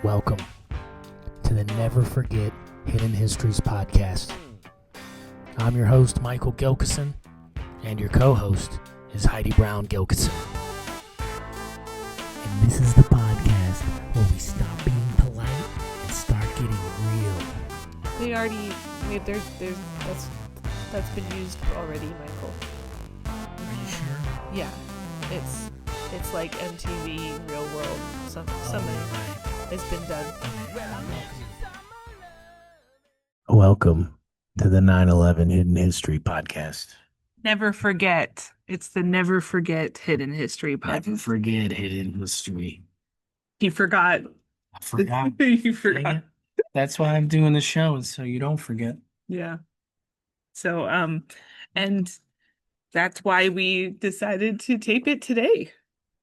Welcome to the Never Forget Hidden Histories podcast. I'm your host, Michael Gilkison, and your co-host is Heidi Brown Gilkison. And this is the podcast where we stop being polite and start getting real. That's been used already, Michael. Are you sure? Yeah, it's like MTV Real World. It's been done. Welcome to the 9/11 Hidden History podcast. Never forget. It's the Never Forget Hidden History podcast. Never forget hidden history. He forgot. I forgot. You forgot. That's why I'm doing the show, so you don't forget. Yeah. So, and that's why we decided to tape it today.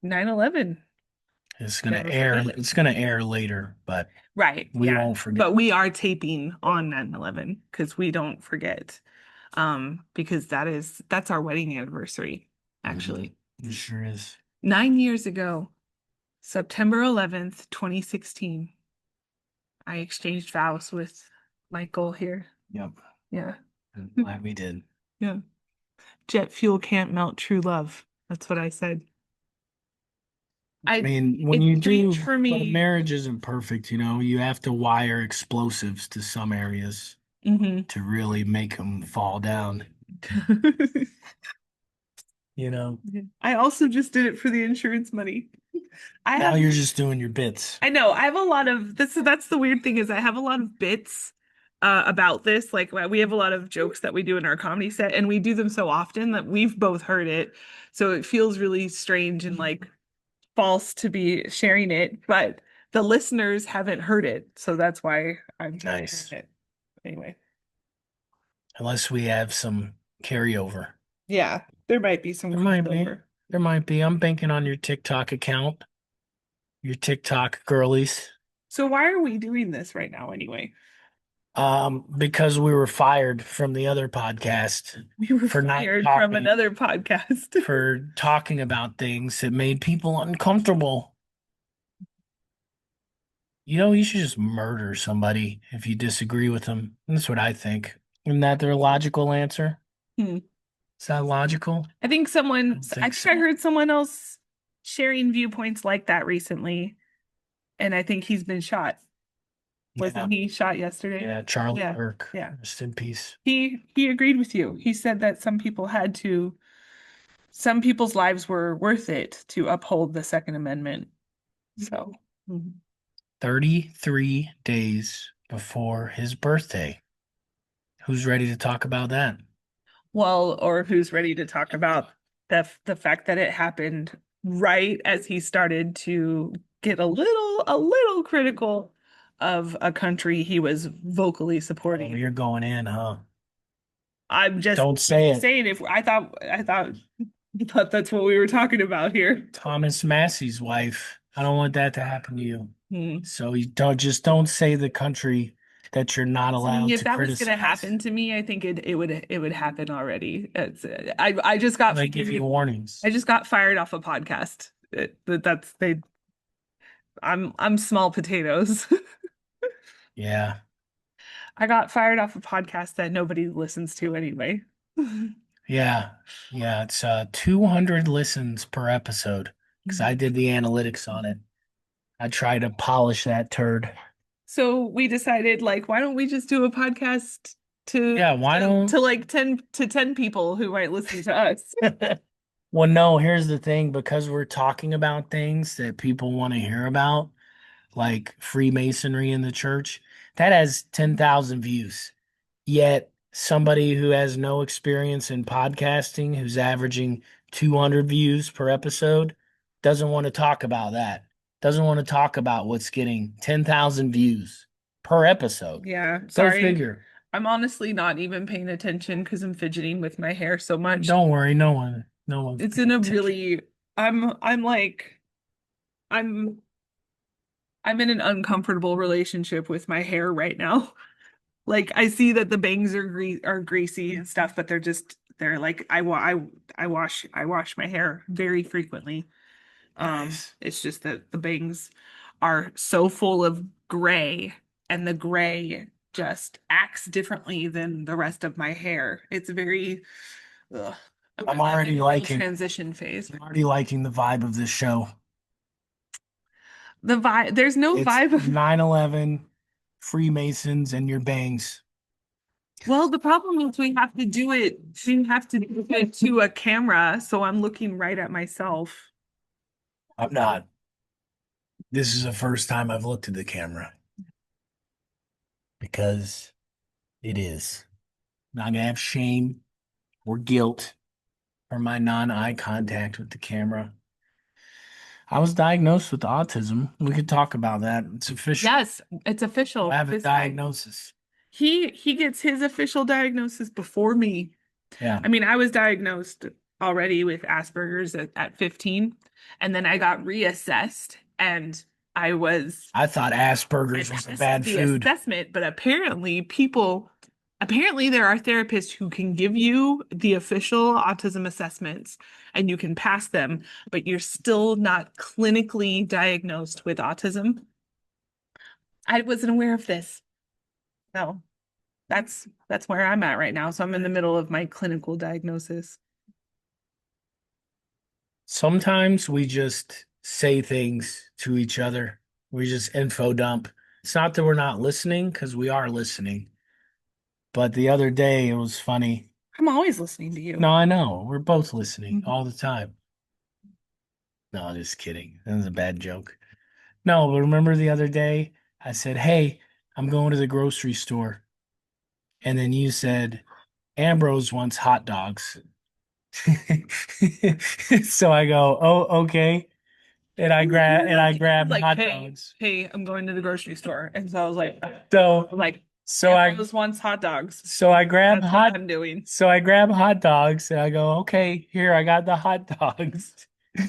9/11. It's gonna Never air. forget. It's gonna air later, but Right. we won't forget. But we are taping on 9/11 because we don't forget. Because that's our wedding anniversary, actually. It sure is. 9 years ago, September 11th, 2016, I exchanged vows with Michael here. Yep. Yeah. I'm glad we did. Yeah. Jet fuel can't melt true love. That's what I said. I mean, when it's you do, strange for but a me. marriage isn't perfect, you have to wire explosives to some areas Mhm. to really make them fall down, I also just did it for the insurance money. Now you're just doing your bits. I know. I have a lot of this. That's the weird thing is I have a lot of bits about this. Like we have a lot of jokes that we do in our comedy set, and we do them so often that we've both heard it. So it feels really strange and like false to be sharing it, but the listeners haven't heard it, so that's why I'm Nice. sharing it. Anyway, Unless we have some carryover. yeah, there might be some. There might be. I'm banking on your TikTok account. Your TikTok girlies. So why are we doing this right now anyway? Because we were fired from the other podcast. We were for not fired talking, from another podcast. for talking about things that made people uncomfortable. You should just murder somebody if you disagree with them. That's what I think. Isn't that their logical answer? Is that logical? I think I heard someone else sharing viewpoints like that recently, and I think he's been shot. Wasn't he shot yesterday? Yeah, Charlie Yeah. Kirk. Yeah. Rest in peace. He agreed with you. He said that some people's lives were worth it to uphold the Second Amendment. So 33 days before his birthday. Who's ready to talk about that? well, or who's ready to talk about the fact that it happened right as he started to get a little critical of a country he was vocally supporting. Oh, you're going in, huh? I'm just Don't say it. saying if I thought that's what we were talking about here. Thomas Massey's wife. I don't want that to happen to you. Hmm. So you don't say the country that you're not allowed If to that was criticize. going to happen to me, I think it would happen already. I just got They give you warnings. I just got fired off a podcast. I'm small potatoes. Yeah. I got fired off a podcast that nobody listens to anyway. Yeah. It's 200 listens per episode because I did the analytics on it. I tried to polish that turd. So we decided, like, why don't we just do a podcast to like 10 people who might listen to us? Well, no, here's the thing, because we're talking about things that people want to hear about, like Freemasonry in the church, that has 10,000 views. Yet somebody who has no experience in podcasting, who's averaging 200 views per episode, doesn't want to talk about that. Doesn't want to talk about what's getting 10,000 views per episode. Yeah, Go sorry. figure. I'm honestly not even paying attention because I'm fidgeting with my hair so much. Don't worry, no one. It's in a really, I'm in an uncomfortable relationship with my hair right now. Like I see that the bangs are greasy and stuff, but they're like I wash my hair very frequently. Nice. It's just that the bangs are so full of gray, and the gray just acts differently than the rest of my hair. It's very, ugh. I'm I'm in already a real liking transition phase. I'm already liking the vibe of this show. The vibe, there's no It's vibe of, 9/11, Freemasons, and your bangs. well, the problem is we have to do it to a camera, so I'm looking right at myself. I'm not. This is the first time I've looked at the camera because it is. Not gonna have shame or guilt for my non-eye contact with the camera. I was diagnosed with autism. We could talk about that. It's official. Yes, it's I official. have a This guy, diagnosis. he gets his official diagnosis before me. Yeah. I mean, I was diagnosed already with Asperger's at 15, and then I got reassessed, and I was I thought I Asperger's was a passed bad the food. assessment, but apparently there are therapists who can give you the official autism assessments and you can pass them, but you're still not clinically diagnosed with autism. I wasn't aware of this. No, that's where I'm at right now. So I'm in the middle of my clinical diagnosis. Sometimes we just say things to each other. We just info dump. It's not that we're not listening because we are listening. But the other day it was funny. I'm always listening to you. No, I know. We're both listening all the time. No, just kidding. That was a bad joke. No, but remember the other day I said, "Hey, I'm going to the grocery store." And then you said, "Ambrose wants hot dogs." So I go, "Oh, okay." And I You were grabbed like, hot hey, dogs. hey, I'm going to the grocery store. And so I was like, So so I Ambrose wants hot dogs. so I grab That's what hot I'm doing. so I grab hot dogs and I go, "Okay, here I got the hot dogs."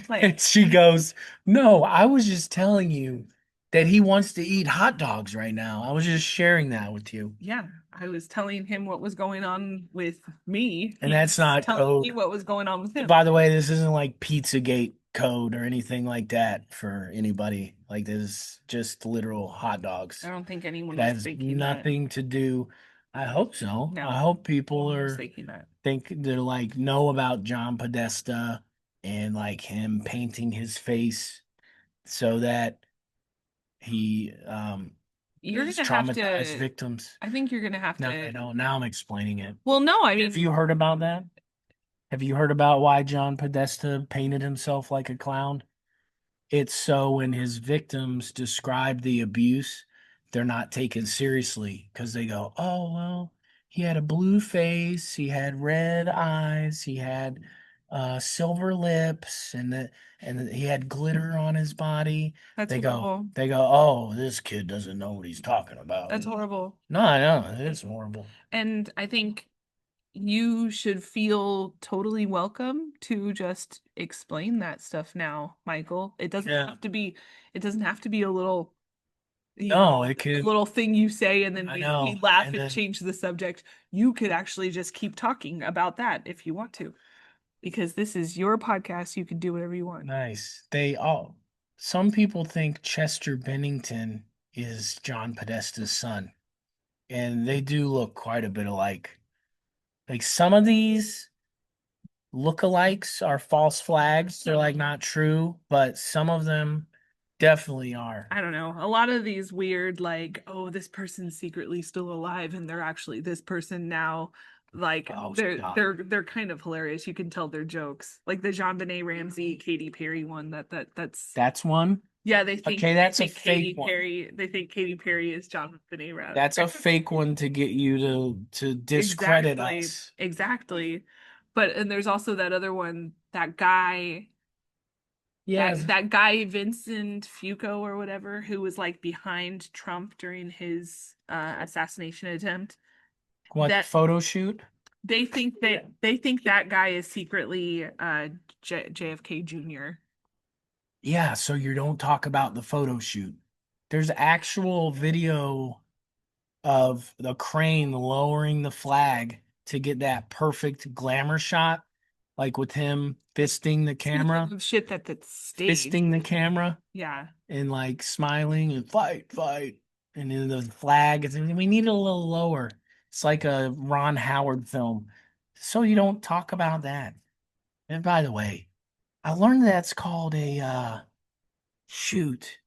Like, And she goes, "No, I was just telling you that he wants to eat hot dogs right now. I was just sharing that with you." yeah, I was telling him what was going on with me. And He that's was not telling code. me what was going on with him. By the way, this isn't like Pizzagate code or anything like that for anybody. Like this is just literal hot I dogs. don't think anyone It was has thinking that. nothing to do. I hope so. No, I hope no people one was are thinking that. think they're like know about John Podesta and like him painting his face so that he You're is gonna have traumatized to, victims. I think you're gonna have Now I to, know. Now I'm explaining it. well, no, I Have mean, you heard about that? Have you heard about why John Podesta painted himself like a clown? It's so when his victims describe the abuse, they're not taken seriously because they go, "Oh, well, he had a blue face, he had red eyes, he had silver lips, and he had glitter on his body." that's They horrible. go, "Oh, this kid doesn't know what he's talking about." That's horrible. No, I know, it is horrible. And I think you should feel totally welcome to just explain that stuff now, Michael. Yeah. It doesn't have to be a little, No, it a could. little thing you say and then I we know. laugh And and then change the subject. You could actually just keep talking about that if you want to, because this is your podcast. You can do whatever you want. nice. Some people think Chester Bennington is John Podesta's son, and they do look quite a bit alike. Like some of these lookalikes are false flags. They're like not true, but some of them definitely are. I don't know. A lot of these weird, like, oh, this person's secretly still alive and they're actually this person now. Like Oh, stop. they're kind of hilarious. You can tell they're jokes. Like the Jean-Benet Ramsey, Katy Perry one. That's That's one. yeah. Okay, They that's a think Katy fake one. Perry. They think Katy Perry is Jean-Benet Ramsey. That's a fake one to get you to discredit Exactly, us. exactly. But and there's also that other one. Yes. That guy Vincent Fuco or whatever who was like behind Trump during his assassination attempt. What That photo shoot? they think that guy is secretly JFK Jr. Yeah, so you don't talk about the photo shoot. There's actual video of the crane lowering the flag to get that perfect glamour shot. like with him fisting the camera, Speaking of shit that's staged. fisting the camera Yeah. and like smiling and fight, fight. And then the flag is, we need it a little lower. It's like a Ron Howard film. So you don't talk about that. And by the way, I learned that's called a shoot.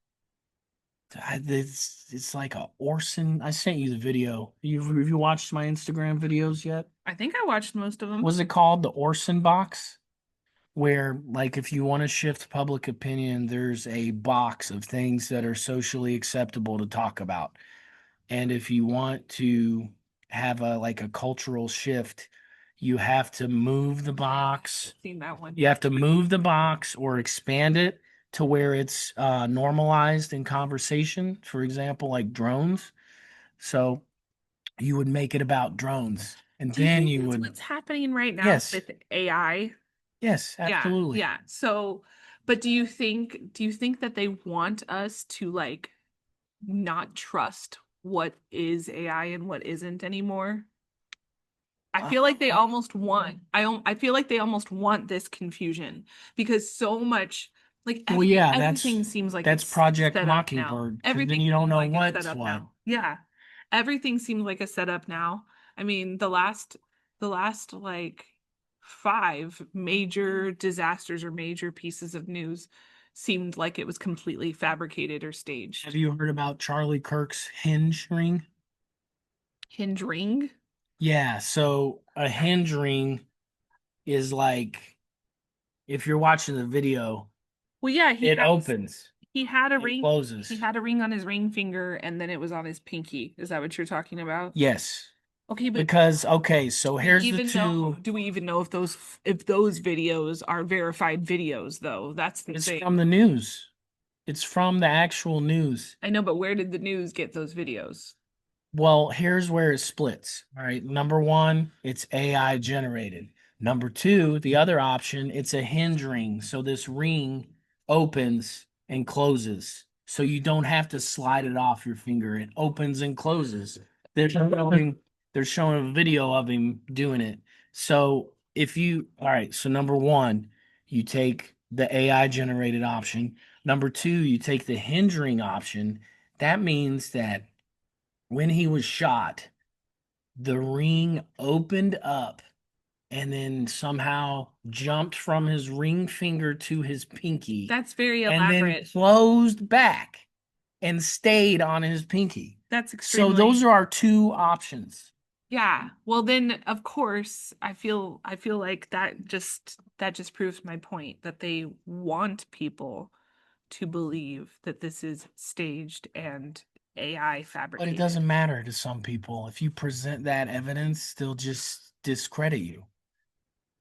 It's like a Orson. I sent you the video. Have you watched my Instagram videos yet? I think I watched most of them. Was it called the Orson box? Where, like, if you want to shift public opinion, there's a box of things that are socially acceptable to talk about. And if you want to have a like a cultural shift, you have to move the box. Seen that one. You have to move the box or expand it to where it's normalized in conversation. For example, like drones. So you would make it about drones, and Do you then think you that's would, what's happening right now yes, with AI? yes, Yeah, absolutely. yeah. So, but do you think that they want us to like not trust what is AI and what isn't anymore? I Uh, feel like they almost want I feel like they almost want this confusion because so much like well, yeah, everything seems like that's it's Project set up now. Mockingbird, because then Everything you don't seems know like it's set what's up what. now. Yeah. Everything seems like a setup now. I mean, the last like five major disasters or major pieces of news seemed like it was completely fabricated or Have staged. you heard about Charlie Kirk's Hinge ring? Hinge ring? Yeah, so a hinge ring is like, if you're watching the video, Well, yeah, it opens he had a and ring. He closes. had a ring on his ring finger, and then it was on his pinky. Is that what you're talking about? Yes, Okay, but because okay, so we here's the even know, two. do we even know if those videos are verified videos though? That's the It's thing. from the news. It's from the actual news. I know, but where did the news get those videos? Well, here's where it splits. All right. Number one, it's AI generated. Number two, the other option, it's a hinge ring. So this ring opens and closes. So you don't have to slide it off your finger. It opens and closes. They're showing a video of him doing it. So all right, so number one, you take the AI generated option. Number two, you take the hinge ring option. That means that when he was shot, the ring opened up and then somehow jumped from his ring finger to his pinky That's very and then elaborate. closed back and stayed on his pinky. That's So those extremely, are our two options. yeah. Well, then of course, I feel like that just proves my point that they want people to believe that this is staged and AI But it fabricated. doesn't matter to some people. If you present that evidence, they'll just discredit you.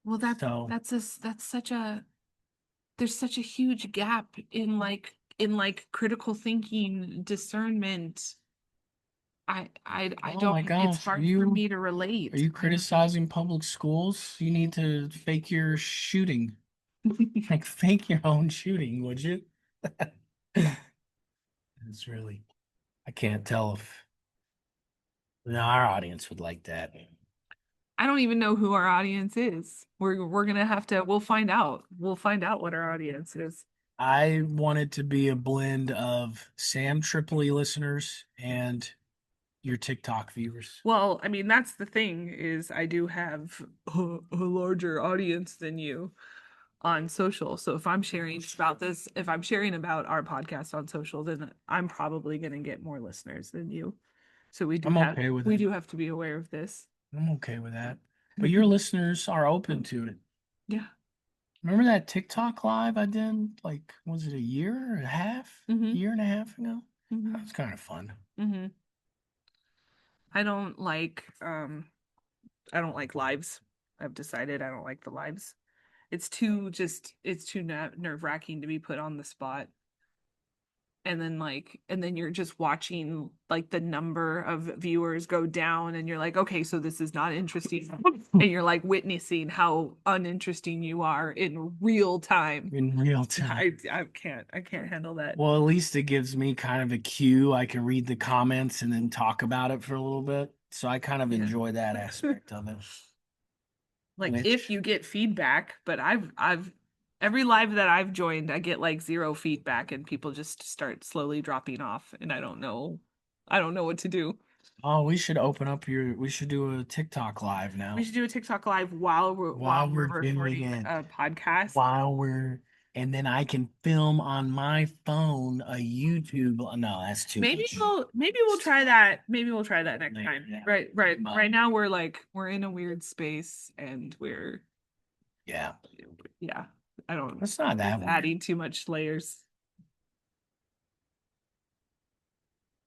Well, So, that's such a there's such a huge gap in like critical thinking, discernment. I oh my don't it's gosh, hard for me to are relate. you criticizing public schools? You need to fake your shooting. Like fake your own shooting, would you? It's really, I can't tell if no, our audience would like that. I don't even know who our audience is. We're gonna have to we'll find out. We'll find out what our audience is. I want it to be a blend of Sam Tripoli listeners and your TikTok viewers. Well, I mean, that's the thing is I do have a larger audience than you on social. So if I'm sharing about our podcast on social, then I'm probably going to get more listeners than you. So we do I'm have okay with we it. do have to be aware of this. I'm okay with that. But your listeners are open to it. Yeah. Remember that TikTok live I did? Like, was it a year and a half? Mm-hmm. Year and a half ago? That Mm-hmm. was kind of fun. Mm-hmm. I don't like lives. I've decided I don't like the lives. It's too nerve-wracking to be put on the spot. And then you're just watching like the number of viewers go down and you're like, okay, so this is not interesting. And you're like witnessing how uninteresting you are in real time. In real time. I can't handle that. Well, at least it gives me kind of a cue. I can read the comments and then talk about it for a little bit. So I kind of Yeah. enjoy that aspect of it. Like if which you get feedback, but I've every live that I've joined, I get like zero feedback and people just start slowly dropping off and I don't know what to do. oh, we should do a TikTok live We now should do a TikTok live while while we're we're doing recording it. a podcast. While we're and then I can film on my phone a YouTube. No, that's too much. Maybe we'll try that. Maybe we'll try that next Later, time. yeah. Right now we're in a weird space and we're Yeah, yeah, I don't it's not that weird. adding too much layers.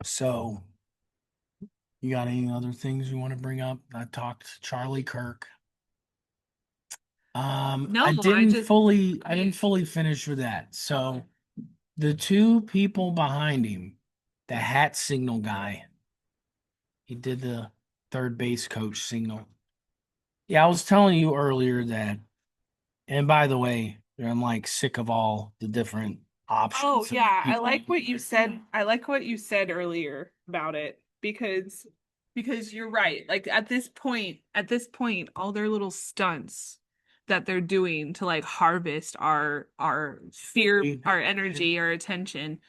So, you got any other things you want to bring up? I talked to Charlie Kirk. No, I just I didn't fully finish with that. So, the two people behind him, the hat signal guy, he did the third base coach signal. Yeah, I was telling you earlier that, and by the way, I'm like sick of all the different Oh options of yeah, I people. like what you said. I like what you said earlier about it because you're right. Like at this point, all their little stunts that they're doing to like harvest our fear, our energy, our attention.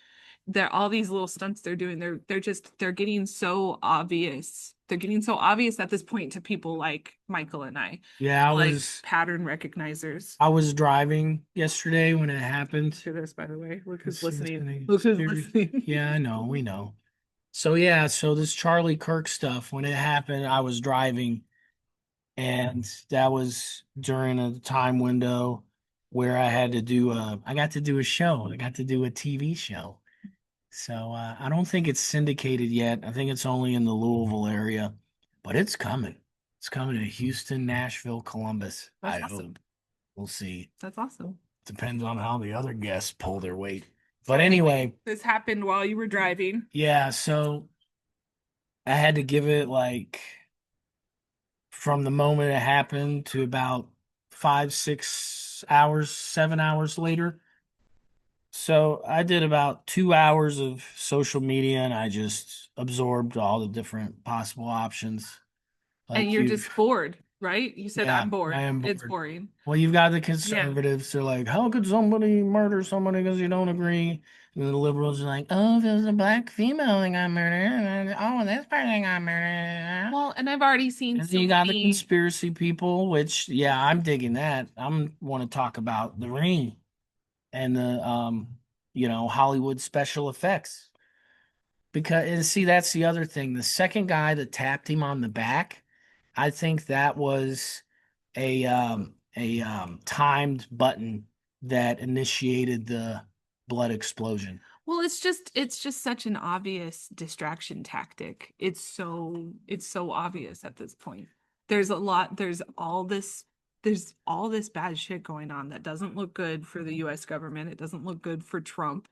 They're all these little stunts they're doing. They're getting so obvious. They're getting so obvious at this point to people like Michael and I, Yeah, like pattern recognizers. I was driving yesterday when it happened. Hear this, by the way. Look who's It's listening. listening. Look who's listening. Yeah, I know, we know. So yeah, so this Charlie Kirk stuff, when it happened, I was driving, and that was during a time window where I got to do a show. I got to do a TV show. So I don't think it's syndicated yet. I think it's only in the Louisville area, but it's coming. It's coming to Houston, Nashville, Columbus. That's I awesome. hope. We'll see. That's awesome. Depends on how the other guests pull their weight. So But anyway, this happened while you were driving. yeah, so I had to give it like from the moment it happened to about 5, 6 hours, 7 hours later. So I did about 2 hours of social media and I just absorbed all the different possible options. And Like you're you, just bored, right? You said yeah, I'm I bored. am It's bored. boring. Well, you've got the Yeah. conservatives. They're like, how could somebody murder somebody because you don't agree? And the liberals are like, oh, if it was a black female that got murdered, oh, this person got murdered. Well, and I've already seen And then so you got the many. conspiracy people, which, yeah, I'm digging that. I'm want to talk about the ring and the, Hollywood special effects. Because, and see, that's the other thing. The second guy that tapped him on the back, I think that was a timed button that initiated the blood explosion. Well, it's just such an obvious distraction tactic. It's so obvious at this point. There's all this bad shit going on that doesn't look good for the US government. It doesn't look good for Trump.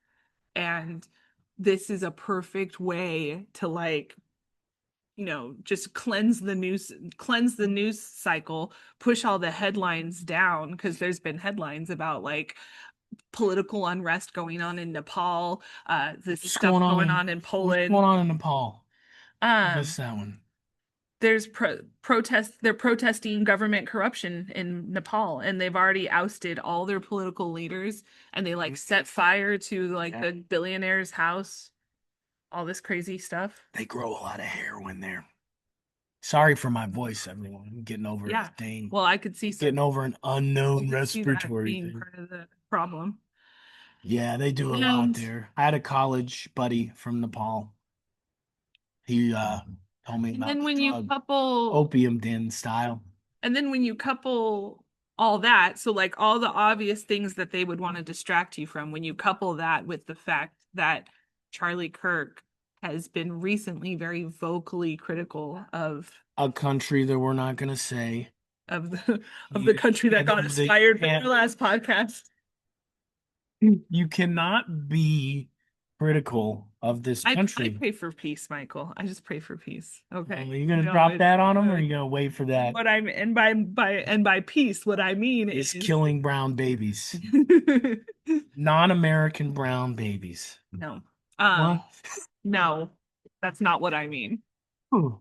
And this is a perfect way to like, just cleanse the news cycle, push all the headlines down because there's been headlines about like political unrest going on in Nepal, this What's stuff going on going in on in what's going Poland. on in Nepal? I Um, missed that one. there's protests, they're protesting government corruption in Nepal, and they've already ousted all their political leaders, and they like set fire to like the billionaire's house, all this crazy stuff. They grow a lot of heroin there. Sorry for my voice, everyone. I'm getting over a Yeah. thing. Well, Getting over an I unknown could see that respiratory being thing. part of the problem. Yeah, they do a lot And there. I had a college buddy from Nepal. He told me and about then the when you drug, couple opium den style. And then when you couple all that, so like all the obvious things that they would want to distract you from, when you couple that with the fact that Charlie Kirk has been recently very vocally critical A country that we're not going to say. of the of You the country that can't, got us fired from our last podcast. you cannot be critical of this I country. pray for peace, Michael. I just pray for peace. Are Okay. you going to No, drop it's that on them or are you going to wait for that? what I'm and by peace, what I mean Is is killing brown babies, non-American brown babies. no. What? No, that's not what I mean. Whew.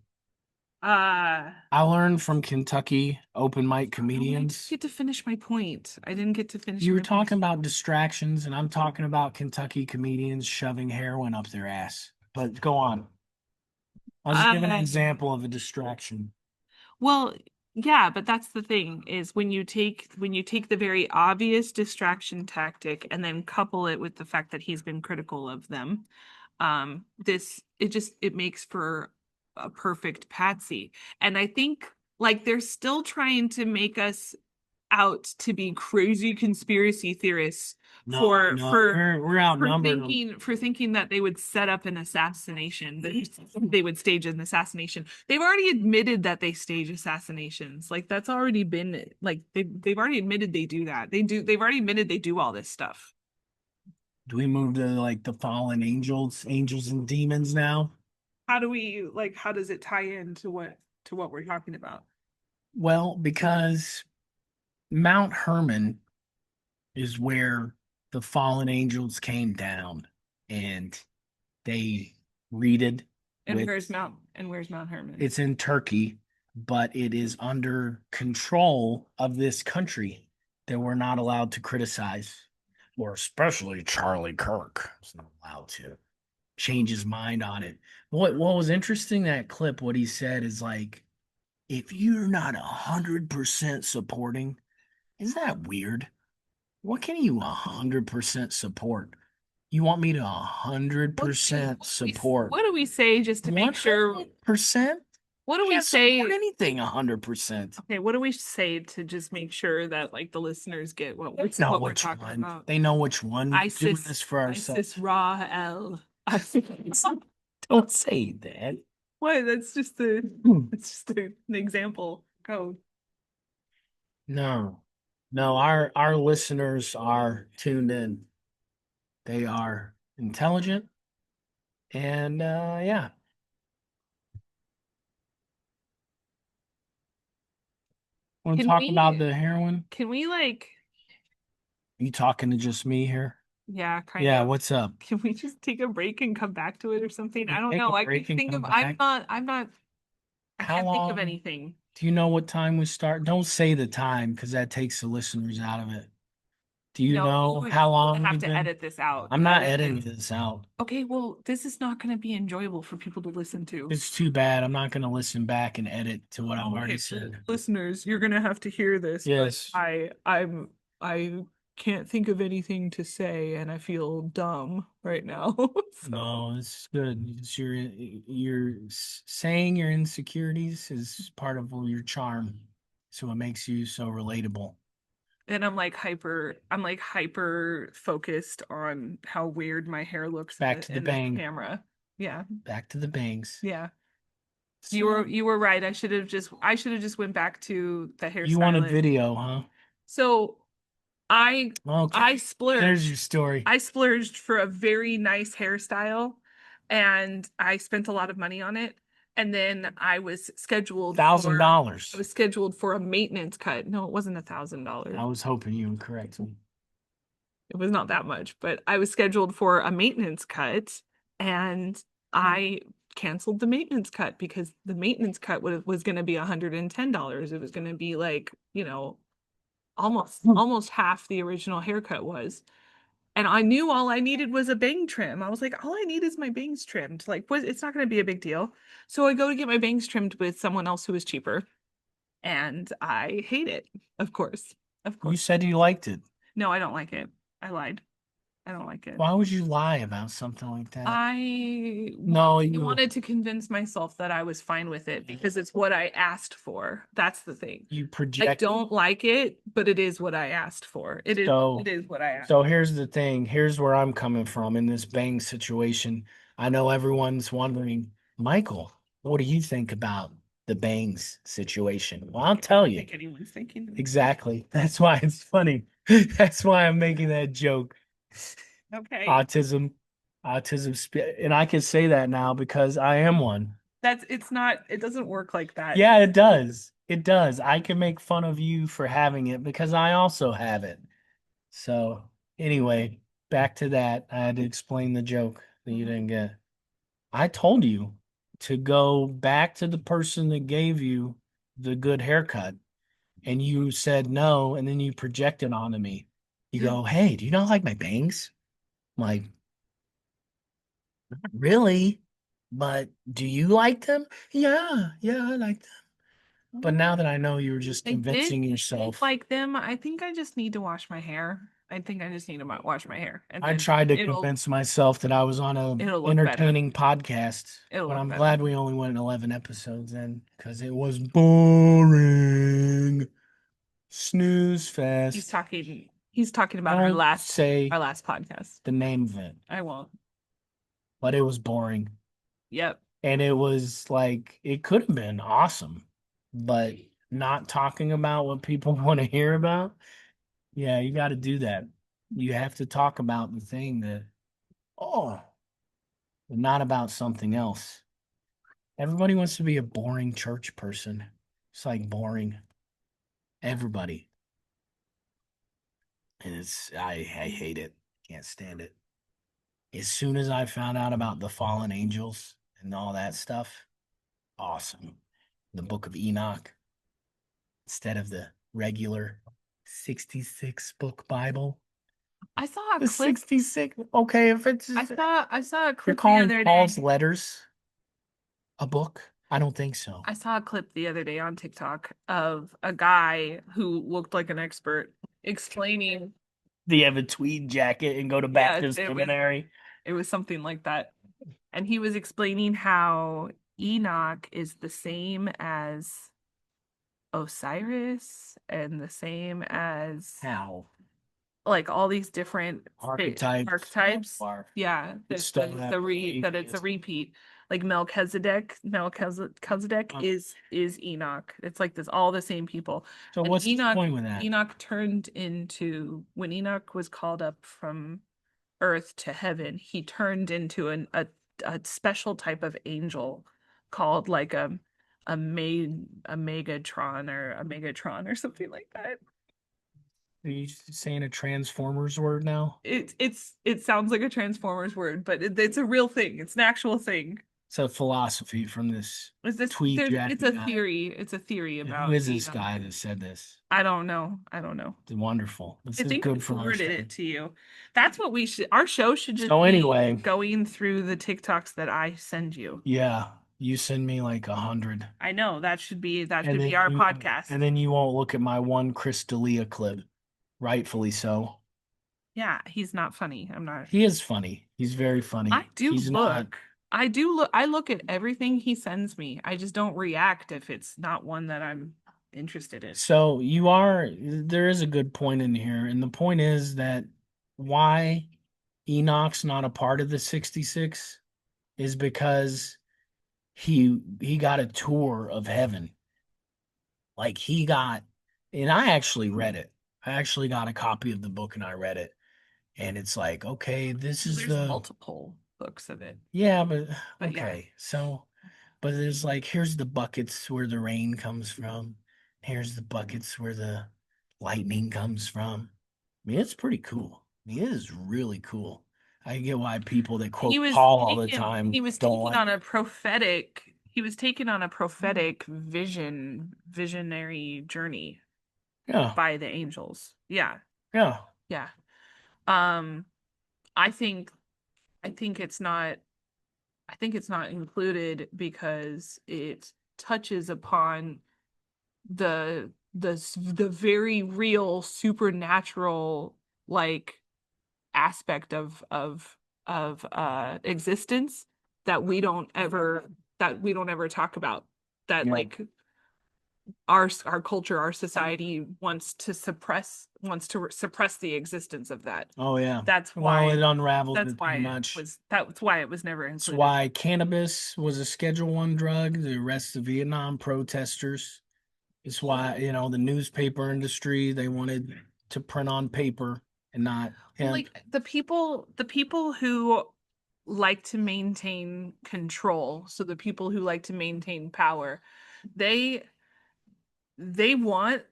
Uh, I learned from Kentucky open mic oh, I didn't comedians. get to finish my point. I didn't get to finish You were my point. talking about distractions, and I'm talking about Kentucky comedians shoving heroin up their ass. But go on. I was giving an Uh, example of a distraction. well, yeah, but that's the thing is when you take the very obvious distraction tactic and then couple it with the fact that he's been critical of them, this it makes for a perfect patsy. And I think like they're still trying to make us out to be crazy conspiracy theorists No, no, we're outnumbered. for thinking that they would set up an assassination, that they would stage an assassination. They've already admitted that they stage assassinations. Like that's already been like they've already admitted they do that. They've already admitted they do all this stuff. Do we move to like the fallen angels and demons now? How do we like how does it tie into what we're talking about? Well, because Mount Hermon is where the fallen angels came down and they reeded with And where's Mount Herman? it's in Turkey, but it is under control of this country that we're not allowed to criticize, or especially Charlie Kirk is not allowed to change his mind on it. What was interesting that clip, what he said is like, if you're not 100% supporting, is that weird? What can you 100% support? You want me to What 100% support what do we say just to make sure 100%? what do we Can't support say anything 100%. okay, what do we say to just make sure that like the listeners get Know what we're which talking one. about? They know which one. We're doing this for ISIS ourselves. Ra L. Don't say that. What? Hmm. that's just an example code. No. No, our listeners are tuned in. They are intelligent and yeah. Want to Can talk about we the heroin? can we like You talking to just me here? yeah, kind Yeah, of. what's up? Can we just take a break and come back to it or something? I don't Take a know. I break can't and think come of back. I How can't think of long? anything. Do you know what time we start? Don't say the time because that takes the listeners out of it. Do you No, know how you're gonna long have we've to been? edit this out. I'm not Edit editing this. this out. Okay, well, this is not going to be enjoyable for people to listen to. It's too bad. I'm not going to listen back and edit to what I've already Okay, said. listeners, you're going to have to hear this, but Yes. I can't think of anything to say and I feel dumb right now. So, No, it's good. It's saying your insecurities is part of your charm. So it makes you so relatable. and I'm like hyper focused on how weird my hair looks Back to the in the bang. camera. Yeah. Back to the bangs. Yeah. So You were right. I should have just went back to the you want a hairstylist. video, huh? So I Okay. I There's splurged. your story. I splurged for a very nice hairstyle and I spent a lot of money on it. And then Thousand I dollars. was scheduled for a maintenance cut. No, it wasn't I $1,000. was hoping you would correct me. It was not that much, but I was scheduled for a maintenance cut and I canceled the maintenance cut because the maintenance cut was going to be $110. It was going to be like, you know, almost half the original haircut was. And I knew all I needed was a bang trim. I was like, all I need is my bangs trimmed. Like, what? It's not going to be a big deal. So I go to get my bangs trimmed with someone else who was cheaper, and I hate it. Of course, of You course. said you liked it. No, I don't like it. I lied. I don't like it. Why would you lie about something like that? No, I you wanted to convince myself that I was fine with it because it's what I asked for. That's the thing. you I project. don't like it, but it is what I asked for. It So, is what I asked. so here's the thing. Here's where I'm coming from in this bang situation. I know everyone's wondering, Michael, what do you think about the bangs situation? Well, I'll tell I you think anyone's thinking. exactly. That's why it's funny. That's why I'm making that joke. Okay. Autism, and I can say that now because I am one. It's not, it doesn't work like that. Yeah, it does. It does. I can make fun of you for having it because I also have it. So, anyway, back to that. I had to explain the joke that you didn't get. I told you. to go back to the person that gave you the good haircut and you said no, and then you projected onto me. You Yeah. go, "Hey, do you not like my bangs?" I'm like, "Not really, but do you like them?" "Yeah, yeah, I like them." But Well, now that I know you were just convincing I did yourself, like them. I think I just need to wash my hair. I think I just need to wash my hair, and I then tried to convince myself that I was on a it'll look better. entertaining podcast, It'll but look I'm better. glad we only went 11 episodes in because it was boring. Snooze He's fest. talking. He's talking about Don't our say last podcast. the name of it, I won't. but it was boring. Yep. And it was like, it could have been awesome, but not talking about what people want to hear about. Yeah, you got to do that. You have to talk about the thing that, oh, not about something else. Everybody wants to be a boring church person. It's like boring. Everybody. And I hate it. Can't stand it. As soon as I found out about the fallen angels and all that stuff, awesome. The book of Enoch instead of the regular 66 book Bible. I saw a The clip. 66. Okay, if it's I saw a you're clip the calling other Paul's day. letters a book, I don't think so. I saw a clip the other day on TikTok of a guy who looked like an expert explaining. Do you have a tweed jacket and go to Yeah, Baptist it was seminary? something like that. And he was explaining how Enoch is the same as Osiris and the same as How? like all these different Archetypes archetypes. are Yeah, it's still that that it's a atheist. repeat. Like Melchizedek Uh, is Enoch. It's like this all the same people. So And what's his point with that? Enoch turned into when Enoch was called up from earth to heaven, he turned into a special type of angel called like a Megatron or something like that. Are you saying a Transformers word now? It sounds like a Transformers word, but it's a real thing. It's an actual thing. It's a philosophy from this Is this tweed it's jacket a guy. theory. It's a theory And who about is this Enoch. guy that said this? I don't know. I don't know. It's wonderful. This I is think I good for our forwarded show. it to you. That's what we should our show should just So be anyway, going through the TikToks that I send you. yeah, you send me like 100, I know that and should be then our you podcast. and then you won't look at my one Chris D'Elia clip, rightfully so. Yeah, he's not funny. I'm not. He is funny. He's very I funny. do He's not. look. I do look. I look at everything he sends me. I just don't react if it's not one that I'm interested in. So there is a good point in here, and the point is that why Enoch's not a part of the 66 is because he got a tour of heaven. Like he got, and I actually read it. I actually got a copy of the book and I read it. And it's like, okay, this is There's the, multiple books of it, yeah, but but yeah, okay. So, but there's like, here's the buckets where the rain comes from. Here's the buckets where the lightning comes from. I mean, it's pretty cool. I mean, it is really cool. I get why people that quote Paul all the time he was don't taken like. on a prophetic he was taken on a prophetic visionary journey Yeah, by the angels. Yeah, yeah. yeah. Um, I think I think it's not included because it touches upon the very real supernatural like aspect of existence that we don't ever talk about, that Yeah. like our culture, our society wants to suppress the existence of that. Oh yeah. That's Well, it why unravels it too much. that's why it was never That's included. why cannabis was a Schedule One drug to arrest the Vietnam protesters. It's why, the newspaper industry, they wanted to print on paper and not hemp. Like the people who like to maintain control, so the people who like to maintain power, they they want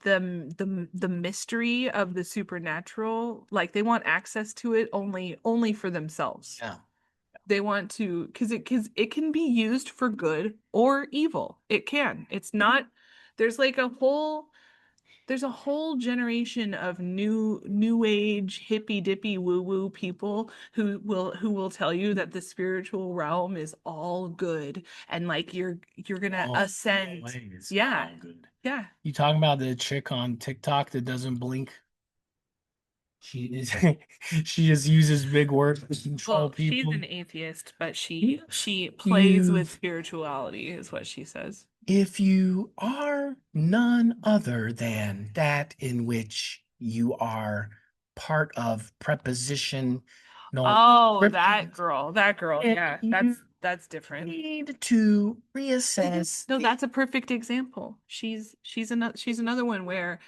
the mystery of the supernatural, like they want access to it only for themselves. Yeah. They want to, because it can be used for good or evil. It can. It's not, there's like a whole there's a whole generation of new age hippy dippy woo woo people who will tell you that the spiritual realm is all good and like you're gonna Oh, no ascend. way. It's Yeah. all good. Yeah. You talking about the chick on TikTok that doesn't blink? She is she just uses big words to control Well, she's people. an atheist, but she plays with You've spirituality is what she says. If you are none other than that in which you are part of preposition, no Oh, description, that girl. then Yeah, you that's different. need to reassess No, the that's a perfect example. She's another one where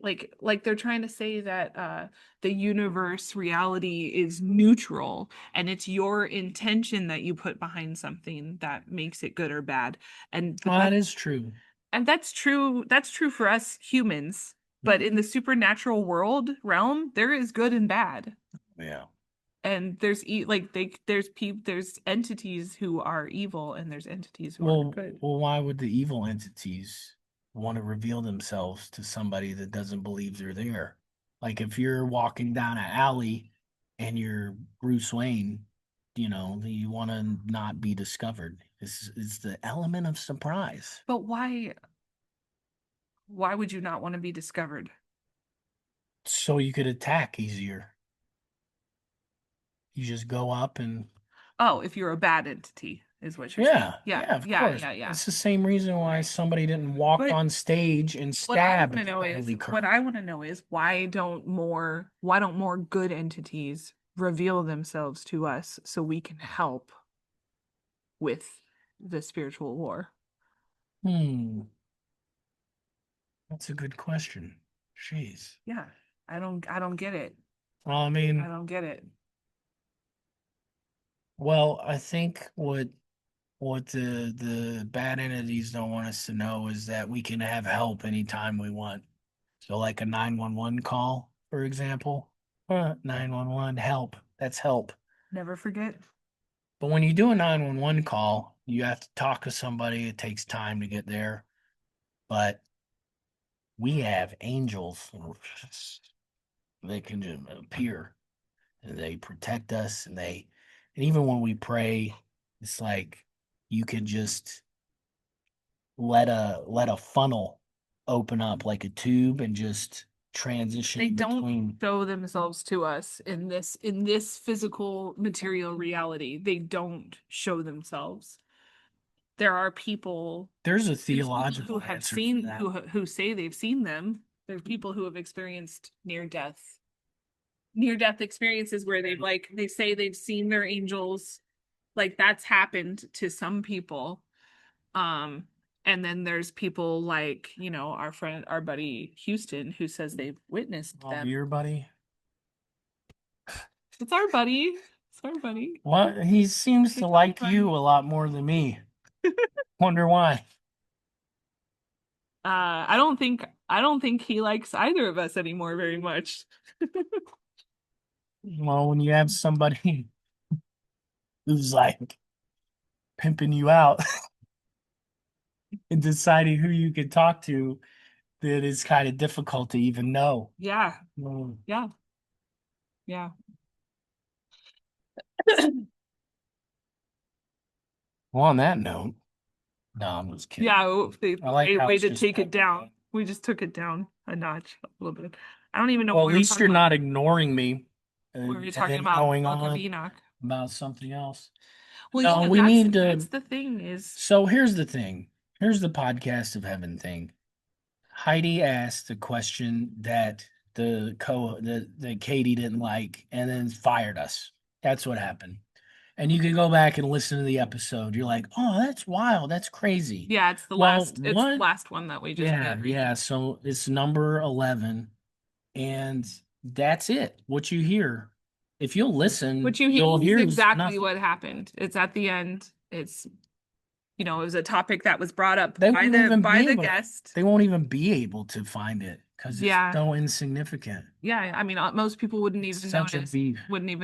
like they're trying to say that the universe reality is neutral and it's your intention that you put behind something that makes it good or bad. And but well, that that's is true. and that's true for us humans. But in the supernatural world realm, there is good and bad. Yeah. And there's entities who are evil and there's entities who are Well, good. well, why would the evil entities want to reveal themselves to somebody that doesn't believe they're there? Like if you're walking down an alley and you're Bruce Wayne, you want to not be discovered. This is the element of surprise. But why would you not want to be discovered? So you could attack easier. You just go up and Oh, if you're a bad entity, is what you're saying. yeah, Yeah, yeah, of yeah, course. yeah, yeah. It's the same reason why Right. somebody didn't walk But on stage and stab Charlie what Kirk. I want to know is why don't more good entities reveal themselves to us so we can help with the spiritual war? Hmm. That's a good question. Jeez. Yeah. I don't get it. Well, I I mean, don't get it. well, I think what the bad entities don't want us to know is that we can have help anytime we want. So like a 911 call, for example. 911 help. That's help. Never forget. But when you do a 911 call, you have to talk to somebody. It takes time to get there. But we have angels. They can just appear and they protect us and even when we pray, it's like you could just let a funnel open up like a tube and just They transition don't between. show themselves to us in this physical material reality. They don't show themselves. There are people There's a there's people who theological have answer for seen that. who say they've seen them. There's people who have experienced near death experiences where they say they've seen their angels. Like that's happened to some people. Um, and then there's people like, our buddy Houston who says they've witnessed Oh, them. beer buddy. It's our buddy. It's our buddy. What? He seems to He's really like fun. you a lot more than me. Wonder why. I don't think he likes either of us anymore very much. Well, when you have somebody who's like pimping you out and deciding who you can talk to, that is kind of difficult to even know. Yeah, Well, yeah, yeah. on that note, no, I'm just kidding. Yeah, I like how way it's to just take it down. We just took it down a notch a little bit. I don't even know well, what at we were least talking you're about. not ignoring me We were and talking then about going Book of on Enoch. about something else. Well, No, yeah, we that's need that's to. the thing is So here's the thing. Here's the podcast of heaven thing. Heidi asked a question that that Katie didn't like and then fired us. That's what happened. And you can go back and listen to the episode. You're like, oh, that's wild. That's crazy. yeah, Well, it's the what? last one that we just Yeah, did. yeah. So it's number 11. And that's it. What you hear. If you'll listen, What you hear you'll is hear exactly nothing. what happened. It's at the end. It's it was a topic that was brought up They by won't the even by be the able. guest. They won't even be able to find it because it's Yeah. so insignificant. Yeah, I mean, most people wouldn't It's even such a notice, beef. what You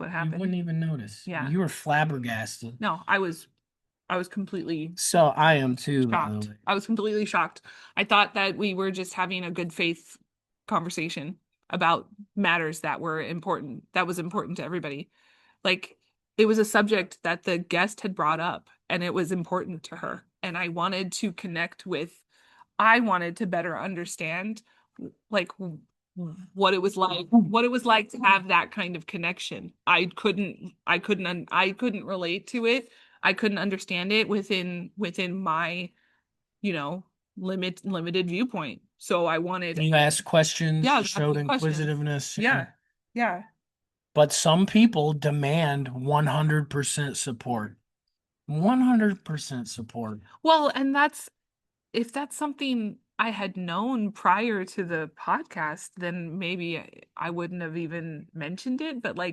happened. wouldn't even notice. Yeah. You were flabbergasted. No, I was completely So I am too, by the shocked. way. I was completely shocked. I thought that we were just having a good faith conversation about matters that was important to everybody. Like it was a subject that the guest had brought up and it was important to her. And I wanted to better understand like what it was like to have that kind of connection. I couldn't relate to it. I couldn't understand it within my, you know, limited viewpoint. So I wanted, You asked questions, yeah, showed asking questions. inquisitiveness, Yeah. Yeah. but some people demand 100% support. 100% support. Well, and that's if that's something I had known prior to the podcast, then maybe I wouldn't have even mentioned it. But Well,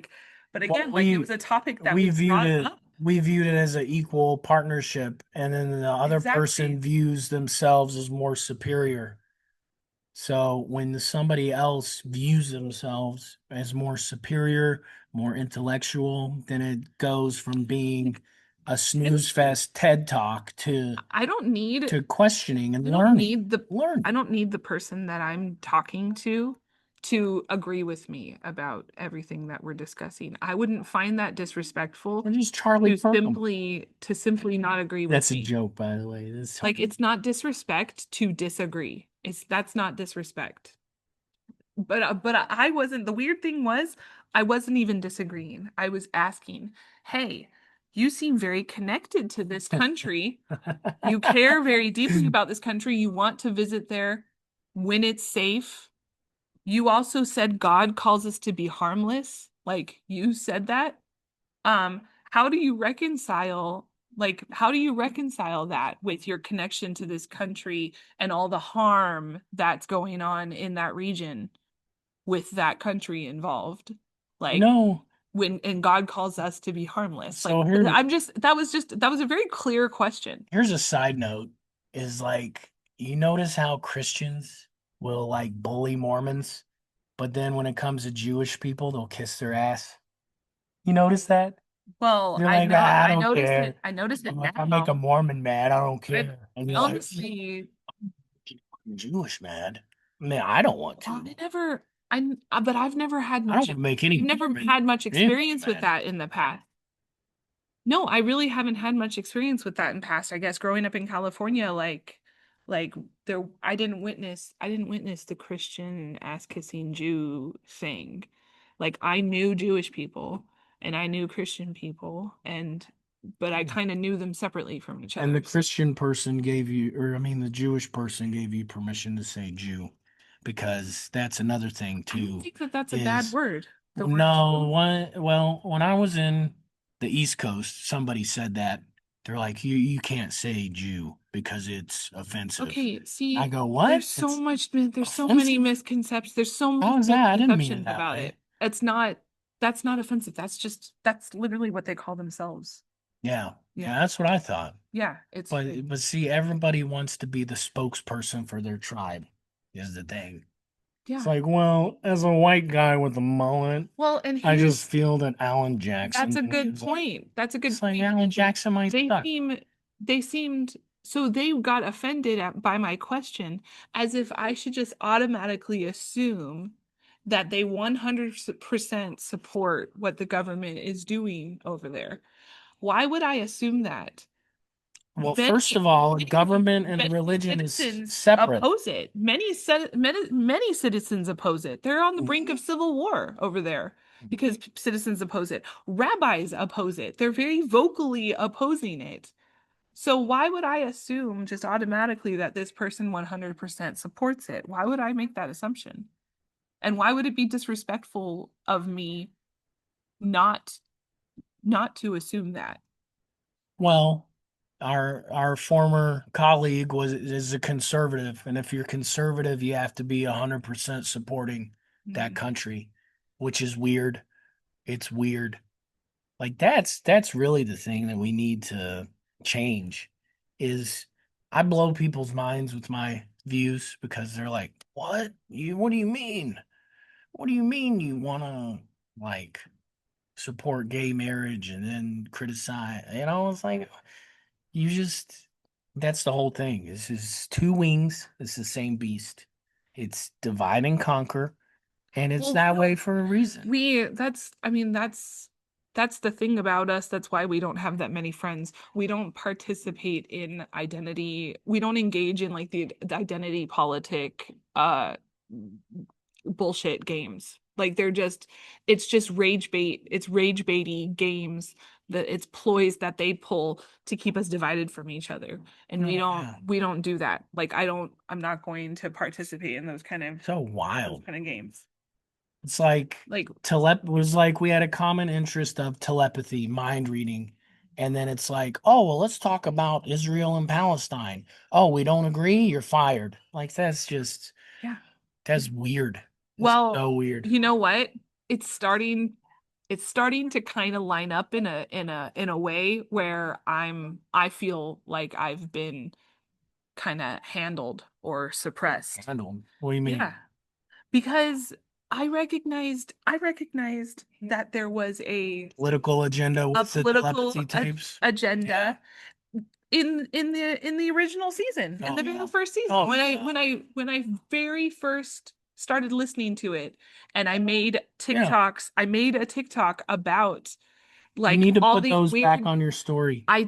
again, like it was a topic that we was viewed brought it up. we viewed it as an equal partnership, and then the other Exactly. person views themselves as more superior. So when somebody else views themselves as more superior, more intellectual, then it goes from being a snooze fest TED talk I don't need to questioning and I don't learning. need the Learn. I don't need the person that I'm talking to agree with me about everything that we're discussing. I wouldn't find that disrespectful We're just Charlie to Kirk. simply not agree with That's a me. joke, by the way. Like it's not disrespect to disagree. It's That's not disrespect. But I wasn't. The weird thing was I wasn't even disagreeing. I was asking, "Hey, you seem very connected to this country. You care very deeply about this country. You want to visit there when it's safe. You also said God calls us to be harmless. Like you said that. Um, how do you reconcile how do you reconcile that with your connection to this country and all the harm that's going on in that region with that country involved? You Like know, when and God calls us to be harmless. so here That was a very clear question. here's a side note is like you notice how Christians will like bully Mormons, but then when it comes to Jewish people, they'll kiss their ass. You notice that? Well, They're like, "Ah, I I don't noticed it. care. I noticed it If I make a now. Mormon mad, I don't I've care." And you're like, honestly, Jewish mad? Man, I don't want well, to. I never, but I don't want to make any I've never Mormon had much family experience with mad. that in the past. No, I really haven't had much experience with that in past. I guess growing up in California, like I didn't witness the Christian ass kissing Jew thing. Like I knew Jewish people and I knew Christian people but I kind of knew them separately from each And the other. Christian person gave you, or I mean, the Jewish person gave you permission to say Jew, because that's another thing I don't too. think that that's a bad Is word. The word no, Jew. when I was in the East Coast, somebody said that they're like, you can't say Jew because it's offensive. Okay, I see, go, what? It's there's so many offensive? misconceptions. There's so many How is that? I didn't mean it misconceptions that about way. it. That's not offensive. That's literally what they call themselves. Yeah, Yeah. yeah, that's what I thought. Yeah, But see, everybody wants to be the spokesperson for their tribe, is the thing. It's yeah. like, well, as a white guy with a mullet, Well, and I just feel that Alan that's Jackson a good is like, point. That's a good it's like point. Alan Jackson might They suck. seem they seemed so they got offended by my question as if I should just automatically assume that they 100% support what the government is doing over there. Why would I assume that? Well, first of all, government and Many religion is citizens separate. oppose it. Many citizens oppose it. They're on the brink of civil war over there because citizens oppose it. Rabbis oppose it. They're very vocally opposing it. So why would I assume just automatically that this person 100% supports it? Why would I make that assumption? And why would it be disrespectful of me not not to assume that? Well, our former colleague is a conservative, and if you're conservative, you have to be 100% supporting that Mm. country, which is weird. It's weird. Like that's really the thing that we need to change is I blow people's minds with my views because they're like, "What? What do you mean? What do you mean you want to like support gay marriage and then criticize?" It's like you just that's the whole thing. This is two wings. It's the same beast. It's divide and conquer, and it's Well, that way for a reason. I mean, that's the thing about us. That's why we don't have that many friends. We don't participate in identity. We don't engage in like the identity politic bullshit games. Like it's just rage bait. It's rage baity games that it's ploys that they pull to keep us divided from each other. And we Oh, don't yeah. we don't do that. Like I'm not going to participate in So those wild. kind of games. It's like Like, was like we had a common interest of telepathy, mind reading. And then it's like, oh, well, let's talk about Israel and Palestine. Oh, we don't agree, you're fired. Like yeah. that's weird. It's Well, so weird. you know what? It's starting it's starting to kind of line up in a way where I feel like I've been kind of handled or suppressed. Handled. What do you mean? Yeah. Because I recognized that there was Political agenda a with the political telepathy tapes? agenda in the original season, in Oh, the yeah. very first season. Oh, When I very first started listening to it and I made yeah. TikToks, I made a TikTok about You like need to all put these those back weird on your story. I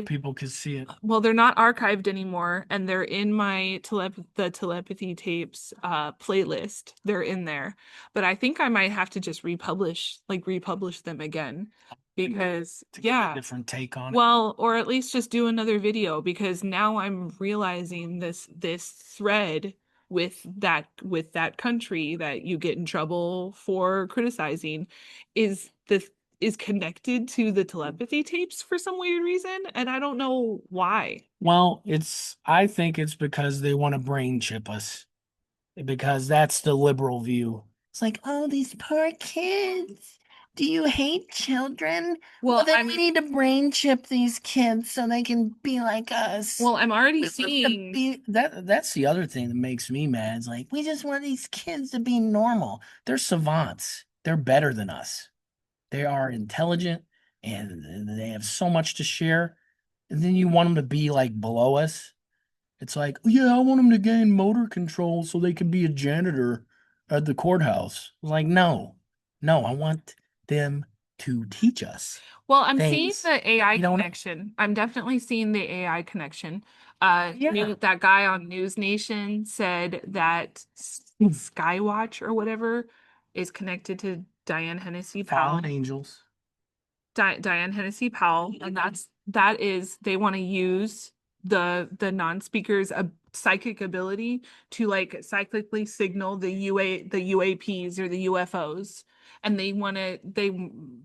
People can see it. well, they're not archived anymore, and they're in my the telepathy tapes playlist. They're in there, but I think I might have to just republish them again because To give a yeah, different take on it. well, or at least just do another video because now I'm realizing this thread with that country that you get in trouble for criticizing this is connected to the telepathy tapes for some weird reason, and I don't know why. Well, I think it's because they want to brain chip us, because that's the liberal view. It's like, oh, these poor kids. Do you hate children? Well, Well, then we I'm need to brain chip these kids so they can be like us. well, I'm already We want to seeing be that's the other thing that makes me mad. It's like we just want these kids to be normal. They're savants. They're better than us. They are intelligent and they have so much to share. And then you want them to be like below us. It's like, yeah, I want them to gain motor control so they can be a janitor at the courthouse. Like, no, no, I want them to teach us well, I'm seeing things the AI we don't know. connection. I'm definitely seeing the AI connection. Yeah. That guy on News Nation said that Skywatch or whatever is connected to Diane Hennessy Powell. Fallen angels. Diane Hennessy Powell, and that is they want to use the non-speaker's psychic ability to like cyclically signal the UAPs or the UFOs, and they want to they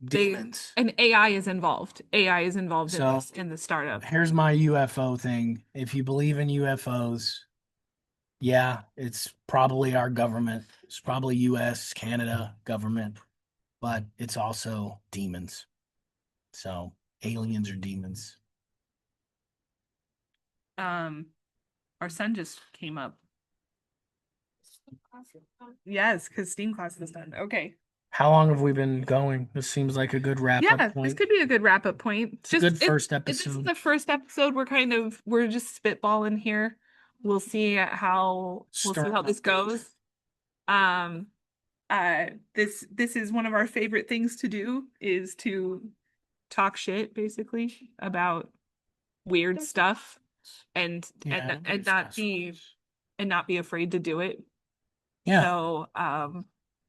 Demons. and AI is involved. AI is involved in So this in the startup. here's my UFO thing. If you believe in UFOs, yeah, it's probably our government. It's probably US, Canada government, but it's also demons. So aliens are demons. Um, our son just came up. Yes, because STEAM class is done. Okay. How long have we been going? This seems like a good wrap up Yeah, this point. could be a good wrap up point. It's a good first This is episode. the first episode. We're just spitballing here. We'll see Start. how this goes. Um, this is one of our favorite things to do is to talk shit basically about weird stuff Yeah, and not be afraid to do it. yeah, So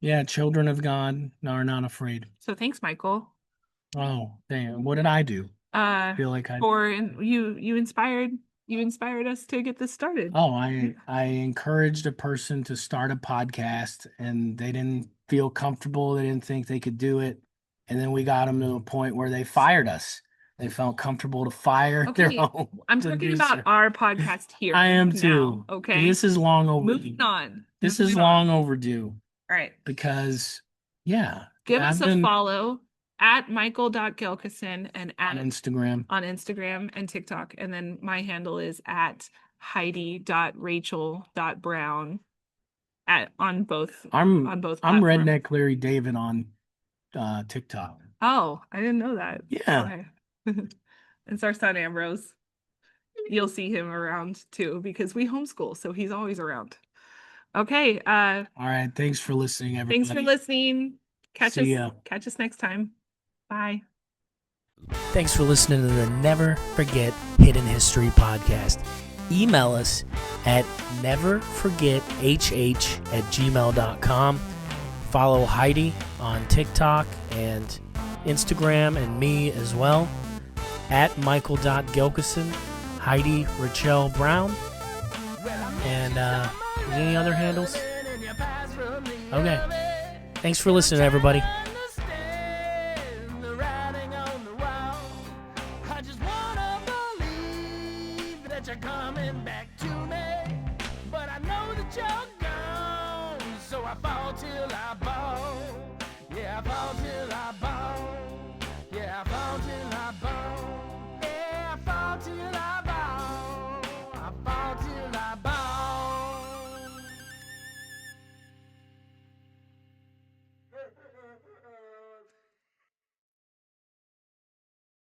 yeah. Children of God are not afraid. so thanks, Michael. Oh, damn. What did I do? Feel like I. For you inspired us to get this started. Oh, I encouraged a person to start a podcast, and they didn't feel comfortable. They didn't think they could do it, and then we got them to a point where they fired us. They felt comfortable to fire their Okay, own I'm talking about producer. our podcast here I am now. too. Okay, This is long overdue. moving on. This is Moving on. long overdue All right, because, yeah, give us I've a been follow at Michael.Gelkison and on at Instagram. on Instagram and TikTok. And then my handle is at Heidi.Rachel.Brown on both I'm platforms. Redneck Larry David on TikTok. Oh, I didn't know that. Yeah. Okay. It's our son Ambrose. You'll see him around too because we homeschool, so he's always around. Okay. All right. Thanks for listening, everybody. Thanks for listening. See ya. Catch us next time. Bye. Thanks for listening to the Never Forget Hidden History podcast. Email us at neverforgethh@gmail.com. Follow Heidi on TikTok and Instagram and me as well at Michael.Gelkison, Heidi Rachel Brown. And any other handles? Okay. Thanks for listening, everybody. You're coming back to me, but I know that you're gone, so I fall till I fall.